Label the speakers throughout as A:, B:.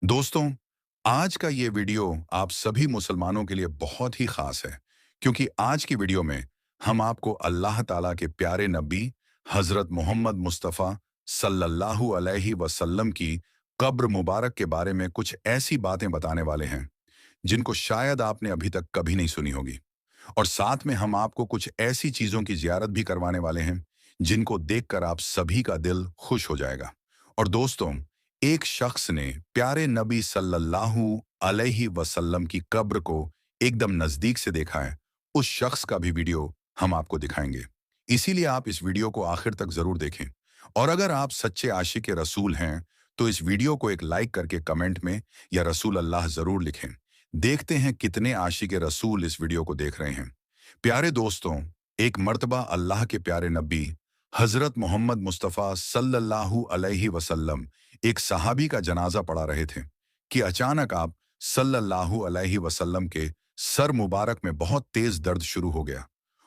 A: दोस्तों, आज का ये वीडियो आप सभी मुसलमानों के लिए बहुत ही खास है, क्योंकि आज की वीडियो में हम आपको अल्लाह ताला के प्यारे नबी हज़रत मोहम्मद मुस्तफ़ा सल्लल्लाहु अलैहि वसल्लम की कब्र मुबारक के बारे में कुछ ऐसी बातें बताने वाले हैं, जिनको शायद आपने अभी तक कभी नहीं सुनी होगी। और साथ में हम आपको कुछ ऐसी चीज़ों की ज़ियारत भी करवाने वाले हैं, जिनको देखकर आप सभी का दिल खुश हो जाएगा। और दोस्तों, एक शख्स ने प्यारे नबी सल्लल्लाहु अलैहि वसल्लम की कब्र को एकदम नज़दीक से देखा है। उस शख्स का भी वीडियो हम आपको दिखाएंगे। इसीलिए आप इस वीडियो को आखिर तक ज़रूर देखें। और अगर आप सच्चे आशिक रसूल हैं, तो इस वीडियो को एक लाइक करके कमेंट में या रसूल अल्लाह ज़रूर लिखें। देखते हैं कितने आशिक रसूल इस वीडियो को देख रहे हैं। प्यारे दोस्तों, एक मर्तबा अल्लाह के प्यारे नबी हज़रत मोहम्मद मुस्तफ़ा सल्लल्लाहु अलैहि वसल्लम एक सहाबी का जनाजा पढ़ा रहे थे कि अचानक आप सल्लल्लाहु अलैहि वसल्लम के सर मुबारक में बहुत तेज दर्द शुरू हो गया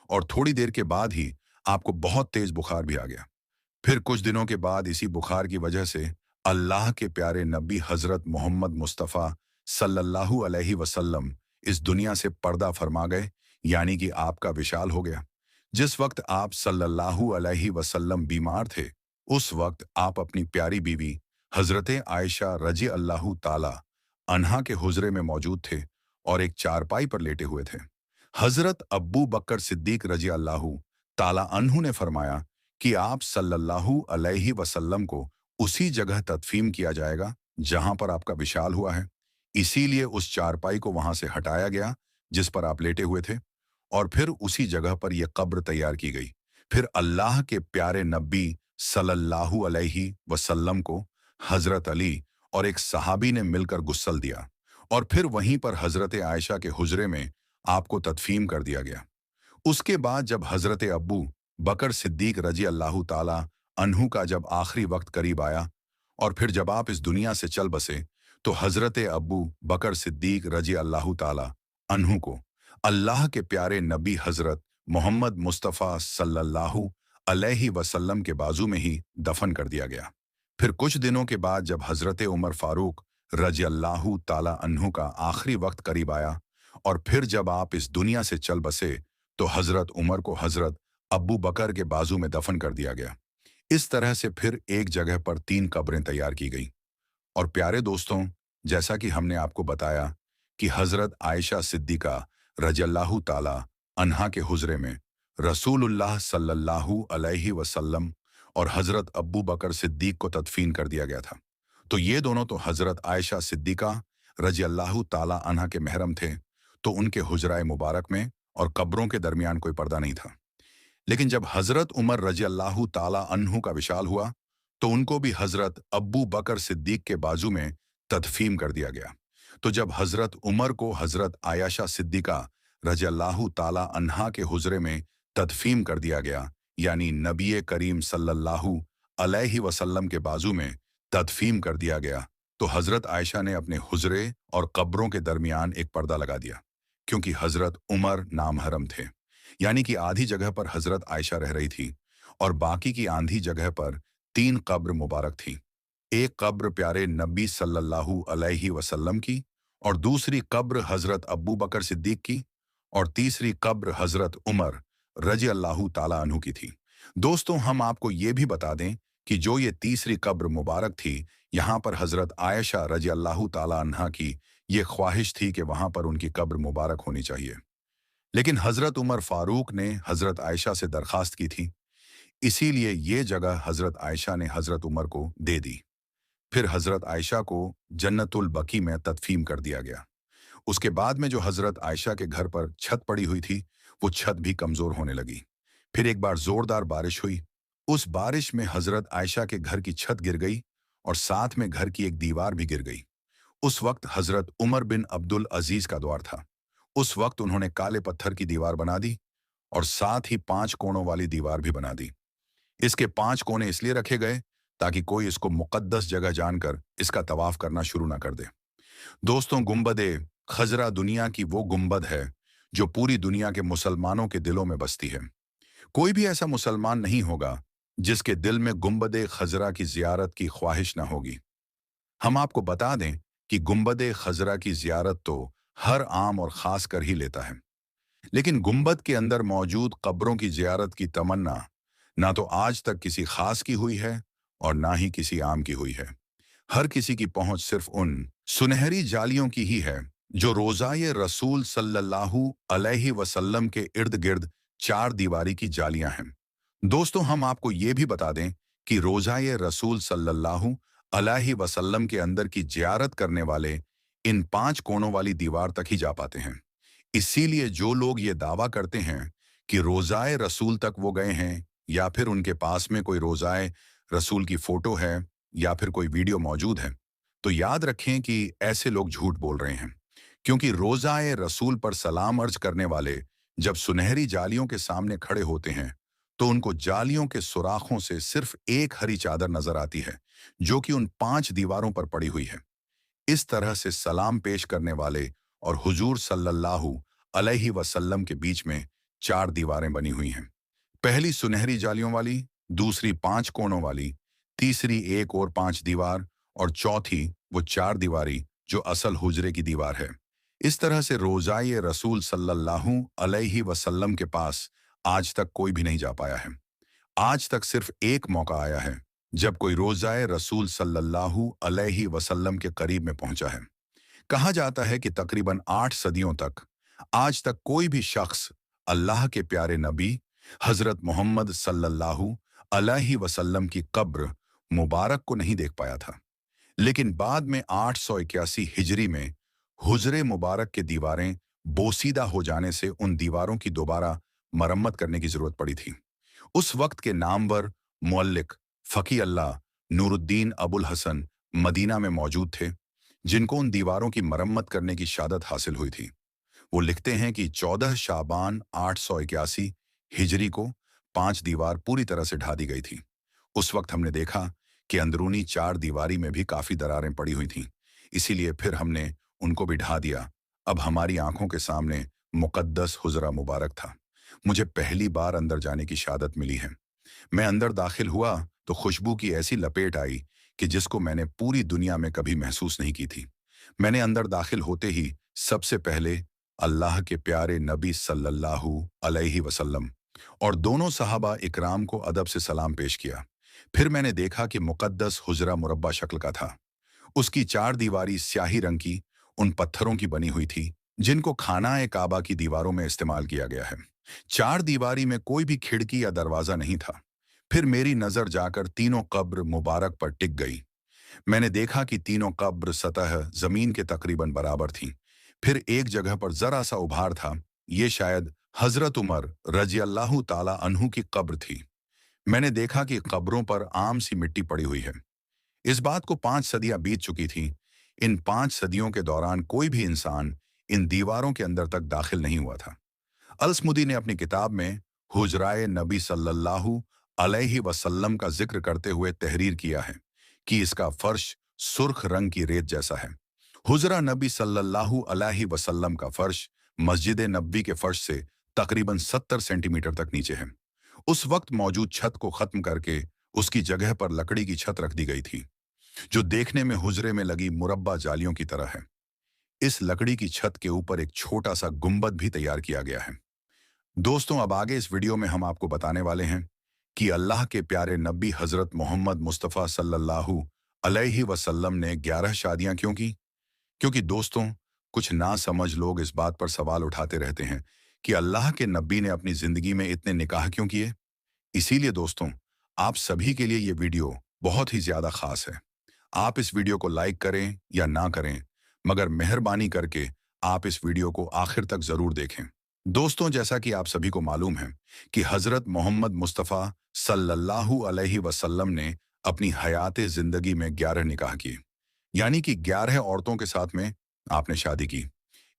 A: और थोड़ी देर के बाद ही आपको बहुत तेज बुखार भी आ गया। फिर कुछ दिनों के बाद इसी बुखार की वजह से अल्लाह के प्यारे नबी हज़रत मोहम्मद मुस्तफ़ा सल्लल्लाहु अलैहि वसल्लम इस दुनिया से पर्दा फरमा गए, यानी कि आपका विशाल हो गया। जिस वक्त आप सल्लल्लाहु अलैहि वसल्लम बीमार थे, उस वक्त आप अपनी प्यारी बीवी हज़रत आयशा रजी अल्लाहु ताला अन्हा के हुजरे में मौजूद थे और एक चारपाई पर लेटे हुए थे। हज़रत अब्बू बकर सिद्दीक रजी अल्लाहु ताला अन्हु ने फरमाया कि आप सल्लल्लाहु अलैहि वसल्लम को उसी जगह तदफीन किया जाएगा जहां पर आपका विशाल हुआ है। इसीलिए उस चारपाई को वहां से हटाया गया जिस पर आप लेटे हुए थे, और फिर उसी जगह पर यह कब्र तैयार की गई। फिर अल्लाह के प्यारे नबी सल्लल्लाहु अलैहि वसल्लम को हजरत अली और एक सहाबी ने मिलकर गुस्सल दिया, और फिर वहीं पर हजरत आयशा के हुजरे में आपको तदफीन कर दिया गया। उसके बाद जब हजरत अब्बू बकर सिद्दीक रजी अल्लाह ताला अन्हु का जब आखिरी वक्त करीब आया और फिर जब आप इस दुनिया से चल बसे, तो हजरत अब्बू बकर सिद्दीक रजी अल्लाह ताला अन्हु को अल्लाह के प्यारे नबी हजरत मोहम्मद मुस्तफ़ा सल्लल्लाहु अलैहि वसल्लम के बाजू में ही दफन कर दिया गया। फिर कुछ दिनों के बाद जब हजरत उमर फारूक रजी अल्लाह ताला अन्हु का आखिरी वक्त करीब आया और फिर जब आप इस दुनिया से चल बसे, तो हजरत उमर को हजरत अब्बू बकर के बाजू में दफन कर दिया गया। इस तरह से फिर एक जगह पर तीन कब्रें तैयार की गई। और प्यारे दोस्तों, जैसा कि हमने आपको बताया कि हजरत आयशा सिद्दीका रज़ियल्लाहु ताला अन्हा के हुजरे में रसूलुल्लाह सल्लल्लाहु अलैहि वसल्लम और हजरत अब्बू बकर सिद्दीक को तदफीन कर दिया गया था। तो ये दोनों तो हजरत आयशा सिद्दीका रज़ियल्लाहु ताला अन्हा के महरम थे, तो उनके हुजराए मुबारक में और कब्रों के दरमियान कोई पर्दा नहीं था। लेकिन जब हजरत उमर रज़ियल्लाहु ताला अन्हु का विशाल हुआ, तो उनको भी हजरत अब्बू बकर सिद्दीक के बाजू में तदफीन कर दिया गया। तो जब हजरत उमर को हजरत आयशा सिद्दीका रज़ियल्लाहु ताला अन्हा के हुजरे में तदफीन कर दिया गया, यानी नबी करीम सल्लल्लाहु अलैहि वसल्लम के बाजू में तदफीन कर दिया गया, तो हजरत आयशा ने अपने हुजरे और कब्रों के दरमियान एक पर्दा लगा दिया, क्योंकि हजरत उमर नामहरम थे। यानी कि आधी जगह पर हजरत आयशा रह रही थी और बाकी की आधी जगह पर तीन कब्र मुबारक थी। एक कब्र प्यारे नबी सल्लल्लाहु अलैहि वसल्लम की, और दूसरी कब्र हजरत अब्बू बकर सिद्दीक की, और तीसरी कब्र हजरत उमर रजी अल्लाह ताला अन्हु की थी। दोस्तों, हम आपको ये भी बता दें कि जो ये तीसरी कब्र मुबारक थी, यहाँ पर हजरत आयशा रजी अल्लाह ताला अन्हा की ये ख्वाहिश थी कि वहां पर उनकी कब्र मुबारक होनी चाहिए। लेकिन हजरत उमर फारूक ने हजरत आयशा से दरखास्त की थी, इसीलिए ये जगह हजरत आयशा ने हजरत उमर को दे दी। फिर हजरत आयशा को जन्नतुल बकी में तदफीन कर दिया गया। उसके बाद में जो हजरत आयशा के घर पर छत पड़ी हुई थी, वो छत भी कमजोर होने लगी। फिर एक बार जोरदार बारिश हुई। उस बारिश में हजरत आयशा के घर की छत गिर गई और साथ में घर की एक दीवार भी गिर गई। उस वक्त हजरत उमर बिन अब्दुल अजीज का दौर था। उस वक्त उन्होंने काले पत्थर की दीवार बना दी और साथ ही 5 कोनों वाली दीवार भी बना दी। इसके 5 कोने इसलिए रखे गए ताकि कोई इसको मुकद्दस जगह जानकर इसका तवाफ करना शुरू ना कर दे। दोस्तों, गुंबदे खजरा दुनिया की वो गुंबद है जो पूरी दुनिया के मुसलमानों के दिलों में बसती है। कोई भी ऐसा मुसलमान नहीं होगा जिसके दिल में गुंबदे खजरा की जियारत की ख्वाहिश ना होगी। हम आपको बता दें कि गुंबद खजरा की जियारत तो हर आम और खास कर ही लेता है, लेकिन गुंबद के अंदर मौजूद कब्रों की जियारत की तमन्ना ना तो आज तक किसी खास की हुई है और ना ही किसी आम की हुई है। हर किसी की पहुंच सिर्फ उन सुनहरी जालियों की ही है जो रोज़ाए रसूल सल्लल्लाहु अलैहि वसल्लम के इर्द गिर्द चार दीवारी की जालियां हैं। दोस्तों, हम आपको ये भी बता दें कि रोज़ाए रसूल सल्लल्लाहु अलैहि वसल्लम के अंदर की जियारत करने वाले इन पांच कोनों वाली दीवार तक ही जा पाते हैं। इसीलिए जो लोग ये दावा करते हैं कि रोज़ाए रसूल तक वो गए हैं, या फिर उनके पास में कोई रोज़ाए रसूल की फोटो है या फिर कोई वीडियो मौजूद है, तो याद रखें कि ऐसे लोग झूठ बोल रहे हैं। क्योंकि रोज़ाए रसूल पर सलाम अर्ज करने वाले जब सुनहरी जालियों के सामने खड़े होते हैं, तो उनको जालियों के सुराखों से सिर्फ एक हरी चादर नजर आती है, जो कि उन पांच दीवारों पर पड़ी हुई है। इस तरह से सलाम पेश करने वाले और हुजूर सल्लल्लाहु अलैहि वसल्लम के बीच में चार दीवारें बनी हुई हैं। पहली सुनहरी जालियों वाली, दूसरी पांच कोणों वाली, तीसरी एक और पांच दीवार, और चौथी वो चार दीवारी जो असल हुजरे की दीवार है। इस तरह से रोज़ाए रसूल सल्लल्लाहु अलैहि वसल्लम के पास आज तक कोई भी नहीं जा पाया है। आज तक सिर्फ एक मौका आया है जब कोई रोज़ाए रसूल सल्लल्लाहु अलैहि वसल्लम के करीब में पहुंचा है। कहा जाता है कि तकरीबन 8 सदियों तक आज तक कोई भी शख्स अल्लाह के प्यारे नबी हजरत मोहम्मद सल्लल्लाहु अलैहि वसल्लम की कब्र मुबारक को नहीं देख पाया था। लेकिन बाद में 881 हिजरी में हुजरे मुबारक की दीवारें बोसीदा हो जाने से उन दीवारों की दोबारा मरम्मत करने की जरूरत पड़ी थी। उस वक्त के नामवर मुअल्लिक फकी अल्लाह नूरुद्दीन अबुल हसन मदीना में मौजूद थे, जिनको उन दीवारों की मरम्मत करने की शादत हासिल हुई थी। वो लिखते हैं कि 14 शाबान 881 हिजरी को पांच दीवार पूरी तरह से ढा दी गई थी। उस वक्त हमने देखा कि अंदरूनी चार दीवारी में भी काफी दरारें पड़ी हुई थीं, इसीलिए फिर हमने उनको भी ढा दिया। अब हमारी आंखों के सामने मुकद्दस हुजरा मुबारक था। मुझे पहली बार अंदर जाने की शादत मिली है। मैं अंदर दाखिल हुआ तो खुशबू की ऐसी लपेट आई कि जिसको मैंने पूरी दुनिया में कभी महसूस नहीं की थी। मैंने अंदर दाखिल होते ही सबसे पहले अल्लाह के प्यारे नबी सल्लल्लाहु अलैहि वसल्लम और दोनों सहाबा इकराम को अदब से सलाम पेश किया। फिर मैंने देखा कि मुकद्दस हुजरा मुरब्बा शक्ल का था। उसकी चार दीवारी स्याही रंग की उन पत्थरों की बनी हुई थी जिनको खाना-ए काबा की दीवारों में इस्तेमाल किया गया है। चार दीवारी में कोई भी खिड़की या दरवाजा नहीं था। फिर मेरी नजर जाकर तीनों कब्र मुबारक पर टिक गई। मैंने देखा कि तीनों कब्र सतह जमीन के तकरीबन बराबर थीं। फिर एक जगह पर जरा सा उभार था। ये शायद हजरत उमर रजी अल्लाह ताला अन्हु की कब्र थी। मैंने देखा कि कब्रों पर आम सी मिट्टी पड़ी हुई है। इस बात को 5 सदियां बीत चुकी थीं। इन 5 सदियों के दौरान कोई भी इंसान इन दीवारों के अंदर तक दाखिल नहीं हुआ था। अलस्मुदी ने अपनी किताब में हुजराए नबी सल्लल्लाहु अलैहि वसल्लम का जिक्र करते हुए तहरीर किया है कि इसका फर्श सुर्ख रंग की रेत जैसा है। हुजरा नबी सल्लल्लाहु अलैहि वसल्लम का फर्श मस्जिद नबवी के फर्श से तकरीबन 70 सेंटीमीटर तक नीचे है। उस वक्त मौजूद छत को खत्म करके उसकी जगह पर लकड़ी की छत रख दी गई थी, जो देखने में हुजरे में लगी मुरब्बा जालियों की तरह है। इस लकड़ी की छत के ऊपर एक छोटा सा गुंबद भी तैयार किया गया है। दोस्तों, अब आगे इस वीडियो में हम आपको बताने वाले हैं कि अल्लाह के प्यारे नबी हजरत मोहम्मद मुस्तफ़ा सल्लल्लाहु अलैहि वसल्लम ने 11 शादियां क्यों की। क्योंकि दोस्तों, कुछ ना समझ लोग इस बात पर सवाल उठाते रहते हैं कि अल्लाह के नबी ने अपनी जिंदगी में इतने निकाह क्यों किए। इसीलिए दोस्तों, आप सभी के लिए ये वीडियो बहुत ही ज्यादा खास है। आप इस वीडियो को लाइक करें या ना करें, मगर मेहरबानी करके आप इस वीडियो को आखिर तक जरूर देखें। दोस्तों, जैसा कि आप सभी को मालूम है कि हजरत मोहम्मद मुस्तफ़ा सल्लल्लाहु अलैहि वसल्लम ने अपनी हयात जिंदगी में 11 निकाह किए, यानी कि 11 औरतों के साथ में आपने शादी की।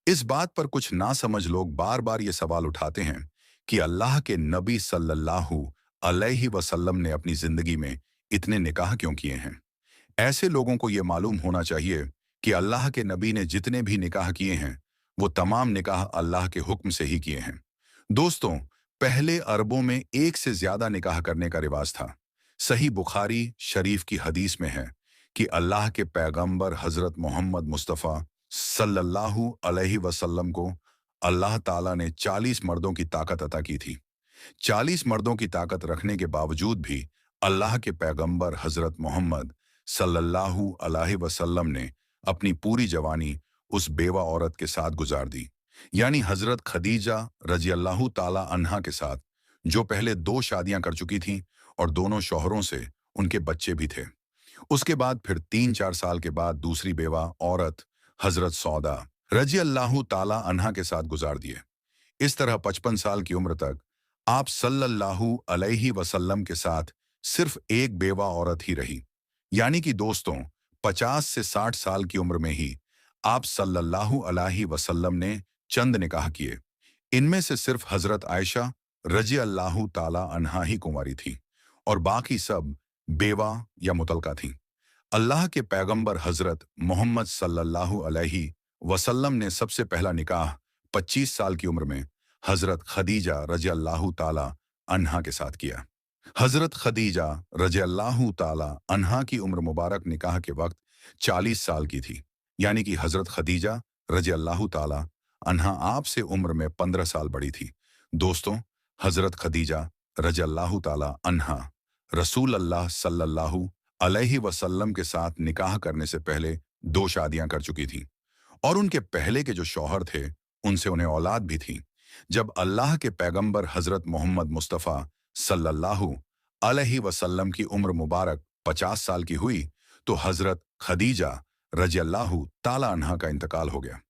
A: इस बात पर कुछ नासमझ लोग बार बार ये सवाल उठाते हैं कि अल्लाह के नबी सल्लल्लाहु अलैहि वसल्लम ने अपनी जिंदगी में इतने निकाह क्यों किए हैं। ऐसे लोगों को ये मालूम होना चाहिए कि अल्लाह के नबी ने जितने भी निकाह किए हैं, वो तमाम निकाह अल्लाह के हुक्म से ही किए हैं। दोस्तों, पहले अरबों में एक से ज्यादा निकाह करने का रिवाज था। सही बुखारी शरीफ की हदीस में है कि अल्लाह के पैगंबर हजरत मोहम्मद मुस्तफ़ा सल्लल्लाहु अलैहि वसल्लम को अल्लाह ताला ने 40 मर्दों की ताकत अता की थी। 40 मर्दों की ताकत रखने के बावजूद भी अल्लाह के पैगंबर हजरत मोहम्मद सल्लल्लाहु अलैहि वसल्लम ने अपनी पूरी जवानी उस बेवा औरत के साथ गुजार दी, यानी हजरत खदीजा रजी अल्लाह ताला अन्हा के साथ, जो पहले 2 शादियां कर चुकी थीं और दोनों शौहरों से उनके बच्चे भी थे। उसके बाद फिर 3-4 साल के बाद दूसरी बेवा औरत हजरत सौदा रजी अल्लाह ताला अन्हा के साथ गुजार दिए। इस तरह 55 साल की उम्र तक आप सल्लल्लाहु अलैहि वसल्लम के साथ सिर्फ एक बेवा औरत ही रही। यानी कि दोस्तों, 50 से 60 साल की उम्र में ही आप सल्लल्लाहु अलैहि वसल्लम ने चंद निकाह किए। इनमें से सिर्फ हजरत आयशा रजी अल्लाह ताला अन्हा ही कुंवारी थी और बाकी सब बेवा या मुतलका थीं। अल्लाह के पैगंबर हजरत मोहम्मद सल्लल्लाहु अलैहि वसल्लम ने सबसे पहला निकाह 25 साल की उम्र में हजरत खदीजा रजी अल्लाह ताला अन्हा के साथ किया। हजरत खदीजा रजी अल्लाह ताला अन्हा की उम्र मुबारक निकाह के वक्त 40 साल की थी, यानी कि हजरत खदीजा रजी अल्लाह ताला अन्हा आपसे उम्र में 15 साल बड़ी थी। दोस्तों, हजरत खदीजा रजी अल्लाह ताला अन्हा रसूल अल्लाह सल्लल्लाहु अलैहि वसल्लम के साथ निकाह करने से पहले 2 शादियां कर चुकी थीं और उनके पहले के जो शौहर थे उनसे उन्हें औलाद भी थी। जब अल्लाह के पैगंबर हजरत मोहम्मद मुस्तफ़ा सल्लल्लाहु अलैहि वसल्लम की उम्र मुबारक 50 साल की हुई तो हजरत खदीजा रजी अल्लाह ताला अन्हा का इंतकाल हो गया।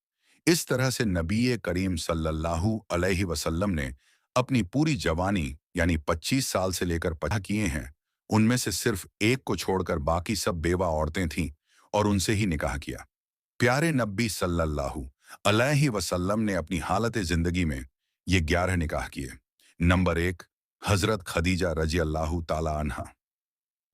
A: इस तरह से नबी करीम सल्लल्लाहु अलैहि वसल्लम ने अपनी पूरी जवानी यानी 25 साल से लेकर 50 किए हैं। उनमें से सिर्फ एक को छोड़कर बाकी सब बेवा औरतें थीं और उनसे ही निकाह किया। प्यारे नबी सल्लल्लाहु अलैहि वसल्लम ने अपनी हालत जिंदगी में ये 11 निकाह किए। नंबर 1, हजरत खदीजा रजी अल्लाह ताला अन्हा।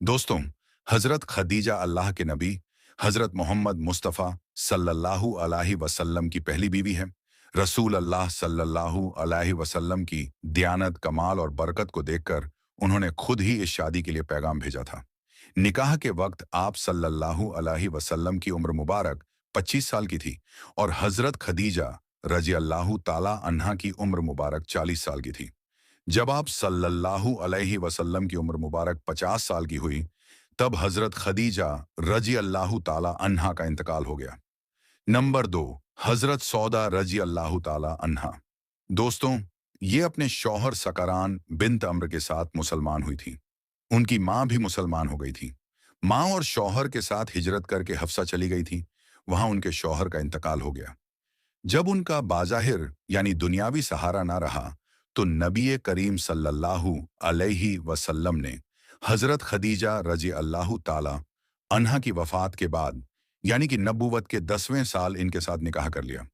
A: दोस्तों, हजरत खदीजा अल्लाह के नबी हजरत मोहम्मद मुस्तफ़ा सल्लल्लाहु अलैहि वसल्लम की पहली बीवी है। रसूल अल्लाह सल्लल्लाहु अलैहि वसल्लम की दयानत, कमाल और बरकत को देखकर उन्होंने खुद ही इस शादी के लिए पैगाम भेजा था। निकाह के वक्त आप सल्लल्लाहु अलैहि वसल्लम की उम्र मुबारक 25 साल की थी और हजरत खदीजा रजी अल्लाह ताला अन्हा की उम्र मुबारक 40 साल की थी। जब आप सल्लल्लाहु अलैहि वसल्लम की उम्र मुबारक 50 साल की हुई तब हजरत खदीजा रजी अल्लाह ताला अन्हा का इंतकाल हो गया। नंबर 2, हजरत सौदा रजी अल्लाह ताला अन्हा। दोस्तों, ये अपने शौहर सकरान बिन्त अम्र के साथ मुसलमान हुई थी। उनकी माँ भी मुसलमान हो गई थी। माँ और शौहर के साथ हिजरत करके हफ्सा चली गई थी। वहां उनके शौहर का इंतकाल हो गया। जब उनका बाज़ाहिर यानी दुनियावी सहारा ना रहा तो नबी करीम सल्लल्लाहु अलैहि वसल्लम ने हजरत खदीजा रजी अल्लाह ताला अन्हा की वफात के बाद यानी कि नबूवत के 10वें साल इनके साथ निकाह कर लिया।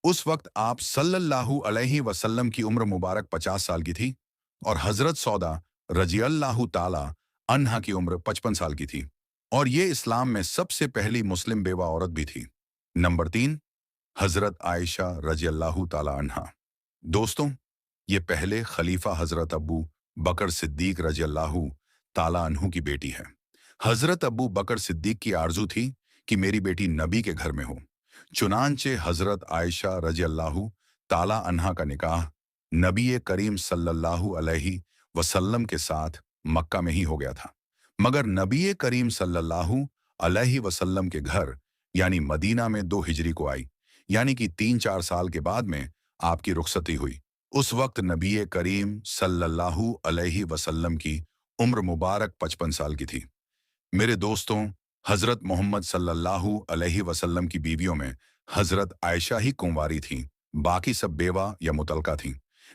A: उस वक्त आप सल्लल्लाहु अलैहि वसल्लम की उम्र मुबारक 50 साल की थी और हजरत सौदा रजी अल्लाह ताला अन्हा की उम्र 55 साल की थी और ये इस्लाम में सबसे पहली मुस्लिम बेवा औरत भी थी। नंबर 3, हजरत आयशा रजी अल्लाह ताला अन्हा। दोस्तों, ये पहले खलीफा हजरत अबू बकर सिद्दीक रजी अल्लाह ताला अन्हु की बेटी है। हजरत अबू बकर सिद्दीक की आरजू थी कि मेरी बेटी नबी के घर में हो। चुनांचे हजरत आयशा रजी अल्लाह ताला अन्हा का निकाह नबी करीम सल्लल्लाहु अलैहि वसल्लम के साथ मक्का में ही हो गया था, मगर नबी करीम सल्लल्लाहु अलैहि वसल्लम के घर यानी मदीना में 2 हिजरी को आई, यानी कि 3-4 साल के बाद में आपकी रुखसती हुई। उस वक्त नबी करीम सल्लल्लाहु अलैहि वसल्लम की उम्र मुबारक 55 साल की थी। मेरे दोस्तों, हजरत मोहम्मद सल्लल्लाहु अलैहि वसल्लम की बीवियों में हजरत आयशा ही कुंवारी थीं, बाकी सब बेवा या मुतलका थीं।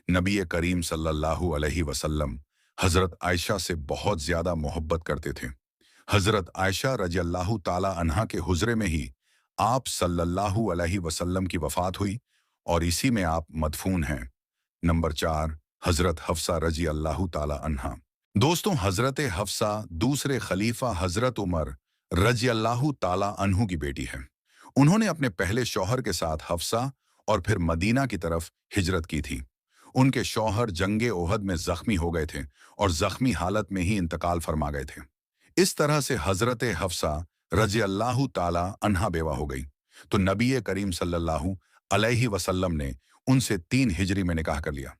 A: नबी करीम सल्लल्लाहु अलैहि वसल्लम हजरत आयशा से बहुत ज्यादा मोहब्बत करते थे। हजरत आयशा रजी अल्लाह ताला अन्हा के हुजरे में ही आप सल्लल्लाहु अलैहि वसल्लम की वफात हुई और इसी में आप मदफून हैं। नंबर 4, हजरत हफ्सा रजी अल्लाह ताला अन्हा। दोस्तों, हजरत हफ्सा दूसरे खलीफा हजरत उमर रजी अल्लाह ताला अन्हु की बेटी है। उन्होंने अपने पहले शौहर के साथ हफ्सा और फिर मदीना की तरफ हिजरत की थी। उनके शौहर जंगे ओहद में जख्मी हो गए थे और जख्मी हालत में ही इंतकाल फरमा गए थे। इस तरह से हजरत हफ्सा रजी अल्लाह ताला अन्हा बेवा हो गई, तो नबी करीम सल्लल्लाहु अलैहि वसल्लम ने उनसे 3 हिजरी में निकाह कर लिया।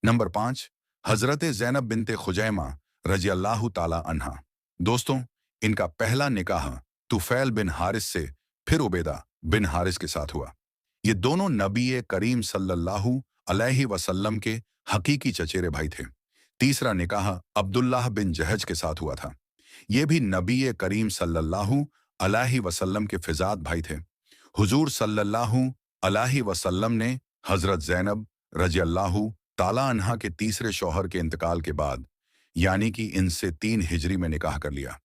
A: नंबर 5, हजरत ज़ैनब बिनते खुजैमा रजी अल्लाह ताला अन्हा। दोस्तों, इनका पहला निकाह तुफैल बिन हारिस से, फिर उबैदा बिन हारिस के साथ हुआ। ये दोनों नबी करीम सल्लल्लाहु अलैहि वसल्लम के हकीकी चचेरे भाई थे। तीसरा निकाह अब्दुल्लाह बिन जहज के साथ हुआ था। ये भी नबी करीम सल्लल्लाहु अलैहि वसल्लम के फिजात भाई थे। हुजूर सल्लल्लाहु अलैहि वसल्लम ने हजरत ज़ैनब रजी अल्लाहु ताला अन्हा के तीसरे शौहर के इंतकाल के बाद, यानी कि इनसे 3 हिजरी में निकाह कर लिया।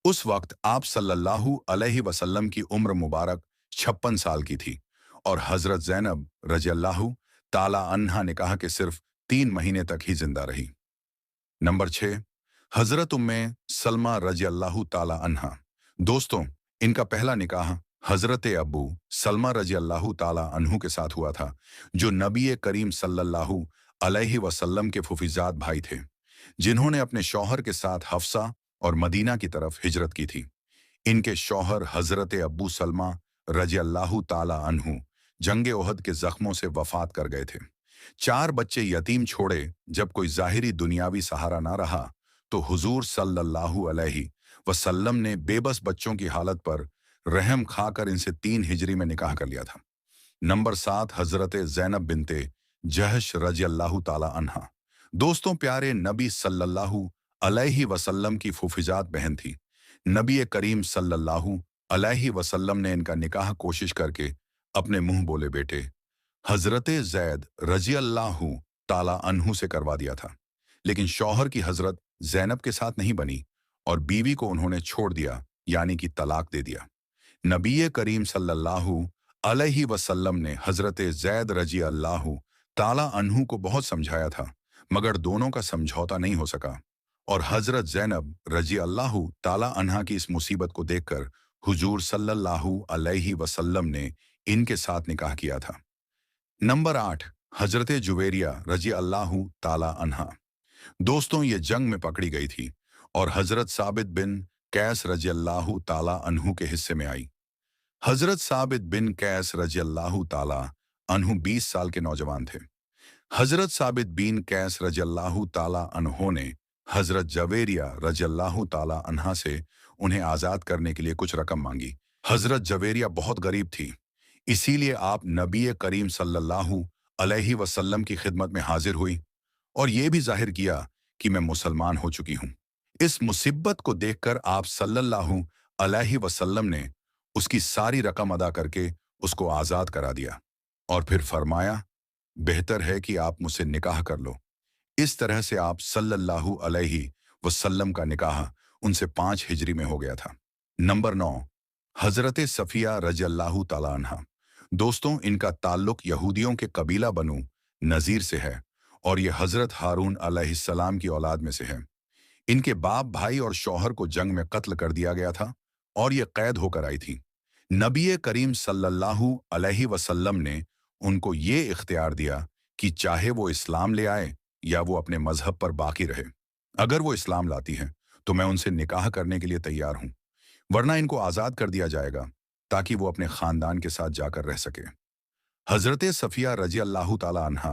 A: उस वक्त आप सल्लल्लाहु अलैहि वसल्लम की उम्र मुबारक 56 साल की थी और हजरत ज़ैनब रजी अल्लाहु ताला अन्हा ने कहा कि सिर्फ 3 महीने तक ही जिंदा रही। नंबर 6, हजरत उम्मे सलमा रजी अल्लाहु ताला अन्हा। दोस्तों, इनका पहला निकाह हजरत अबू सलमा रजी अल्लाहु ताला अन्हु के साथ हुआ था, जो नबी करीम सल्लल्लाहु अलैहि वसल्लम के फुफीजात भाई थे, जिन्होंने अपने शौहर के साथ हफ्सा और मदीना की तरफ हिजरत की थी। इनके शौहर हजरत अबू सलमा रजी अल्लाहु ताला अन्हु जंगे ओहद के जख्मों से वफात कर गए थे। 4 बच्चे यतीम छोड़े। जब कोई जाहिरी दुनियावी सहारा ना रहा, तो हुजूर सल्लल्लाहु अलैहि वसल्लम ने बेबस बच्चों की हालत पर रहम खाकर इनसे 3 हिजरी में निकाह कर लिया था। नंबर 7, हजरत ज़ैनब बिनते जहश रजी अल्लाहु ताला अन्हा। दोस्तों, प्यारे नबी सल्लल्लाहु अलैहि वसल्लम की फुफिजात बहन थी। नबी करीम सल्लल्लाहु अलैहि वसल्लम ने इनका निकाह कोशिश करके अपने मुंह बोले बेटे हजरत ज़ैद रजी अल्लाहु ताला अन्हु से करवा दिया था, लेकिन शौहर की हजरत ज़ैनब के साथ नहीं बनी और बीवी को उन्होंने छोड़ दिया, यानी कि तलाक दे दिया। नबी करीम सल्लल्लाहु अलैहि वसल्लम ने हजरत ज़ैद रजी अल्लाहु ताला अन्हु को बहुत समझाया था, मगर दोनों का समझौता नहीं हो सका और हजरत ज़ैनब रजी अल्लाहु ताला अन्हा की इस मुसीबत को देखकर हुजूर सल्लल्लाहु अलैहि वसल्लम ने इनके साथ निकाह किया था। नंबर 8, हजरत जुवेरिया रजी अल्लाहु ताला अन्हा। दोस्तों, ये जंग में पकड़ी गई थी और हजरत साबित बिन कैस रजी अल्लाहु ताला अन्हु के हिस्से में आई। हजरत साबित बिन कैस रजी अल्लाहु ताला अन्हु 20 साल के नौजवान थे। हजरत साबित बिन कैस रजी अल्लाहु ताला अन्हो ने हजरत जवेरिया रजी अल्लाहु ताला अन्हा से उन्हें आज़ाद करने के लिए कुछ रकम मांगी। हजरत जवेरिया बहुत गरीब थी, इसीलिए आप नबी करीम सल्लल्लाहु अलैहि वसल्लम की खिदमत में हाजिर हुई और ये भी जाहिर किया कि मैं मुसलमान हो चुकी हूँ। इस मुसीबत को देखकर आप सल्लल्लाहु अलैहि वसल्लम ने उसकी सारी रकम अदा करके उसको आज़ाद करा दिया और फिर फरमाया, बेहतर है कि आप मुझसे निकाह कर लो। इस तरह से आप सल्लल्लाहु अलैहि वसल्लम का निकाह उनसे 5 हिजरी में हो गया था। नंबर 9, हजरत सफिया रजी अल्लाहु ताला अन्हा। दोस्तों, इनका ताल्लुक यहूदियों के कबीला बनु नज़ीर से है और ये हजरत हारून अलैहिस्सलाम की औलाद में से है। इनके बाप भाई और शौहर को जंग में कत्ल कर दिया गया था और ये कैद होकर आई थी। नबी करीम सल्लल्लाहु अलैहि वसल्लम ने उनको ये इख्तियार दिया कि चाहे वो इस्लाम ले आए या वो अपने मजहब पर बाकी रहे। अगर वो इस्लाम लाती हैं तो मैं उनसे निकाह करने के लिए तैयार हूँ, वरना इनको आज़ाद कर दिया जाएगा ताकि वो अपने खानदान के साथ जाकर रह सके। हजरत सफिया रजी अल्लाहु ताला अन्हा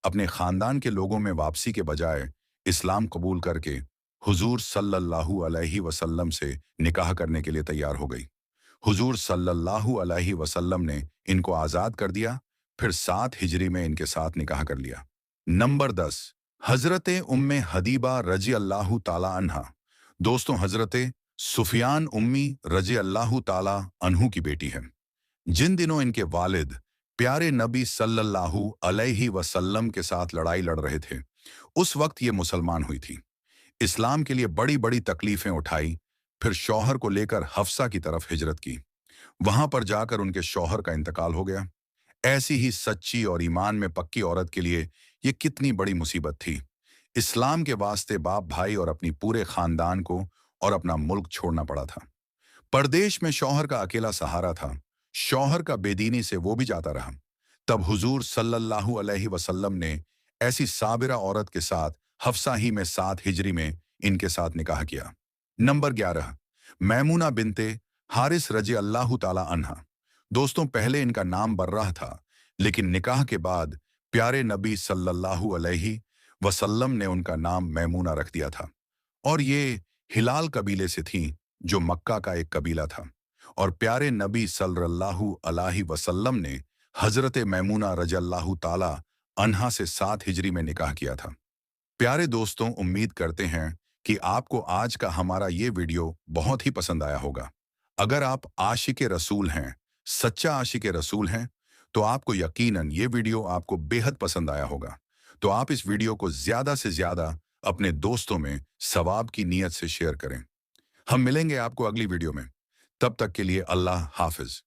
A: अपने खानदान के लोगों में वापसी के बजाय इस्लाम कबूल करके हुजूर सल्लल्लाहु अलैहि वसल्लम से निकाह करने के लिए तैयार हो गई। हुजूर सल्लल्लाहु अलैहि वसल्लम ने इनको आज़ाद कर दिया, फिर 7 हिजरी में इनके साथ निकाह कर लिया। नंबर 10, हजरत उम्मे हदीबा रजी अल्लाहु ताला अन्हा। दोस्तों, हजरत सुफियान उम्मी रजी अल्लाहु ताला अन्हु की बेटी है। जिन दिनों इनके वालिद प्यारे नबी सल्लल्लाहु अलैहि वसल्लम के साथ लड़ाई लड़ रहे थे, उस वक्त ये मुसलमान हुई थी। इस्लाम के लिए बड़ी बड़ी तकलीफें उठाई, फिर शौहर को लेकर हफ्सा की तरफ हिजरत की। वहां पर जाकर उनके शौहर का इंतकाल हो गया। ऐसी ही सच्ची और ईमान में पक्की औरत के लिए ये कितनी बड़ी मुसीबत थी। इस्लाम के वास्ते बाप भाई और अपनी पूरे खानदान को और अपना मुल्क छोड़ना पड़ा था। परदेश में शौहर का अकेला सहारा था। शौहर का बेदीनी से वो भी जाता रहा। तब हुजूर सल्लल्लाहु अलैहि वसल्लम ने ऐसी साबिरा औरत के साथ हफ्सा ही में 7 हिजरी में इनके साथ निकाह किया। नंबर 11, मैमूना बिनते हारिस रजी अल्लाह ताला अन्हा। दोस्तों, पहले इनका नाम बर्राह था, लेकिन निकाह के बाद प्यारे नबी सल्लल्लाहु अलैहि वसल्लम ने उनका नाम मैमूना रख दिया था। और ये हिलाल कबीले से थीं, जो मक्का का एक कबीला था। और प्यारे नबी सल्लल्लाहु अलैहि वसल्लम ने हजरत मैमूना रजल्लाहु ताला अन्हा से 7 हिजरी में निकाह किया था। प्यारे दोस्तों, उम्मीद करते हैं कि आपको आज का हमारा ये वीडियो बहुत ही पसंद आया होगा। अगर आप आशिक रसूल हैं, सच्चा आशिक रसूल हैं, तो आपको यकीनन ये वीडियो आपको बेहद पसंद आया होगा। तो आप इस वीडियो को ज्यादा से ज्यादा अपने दोस्तों में सवाब की नीयत से शेयर करें। हम मिलेंगे आपको अगली वीडियो में। तब तक के लिए अल्लाह हाफिज।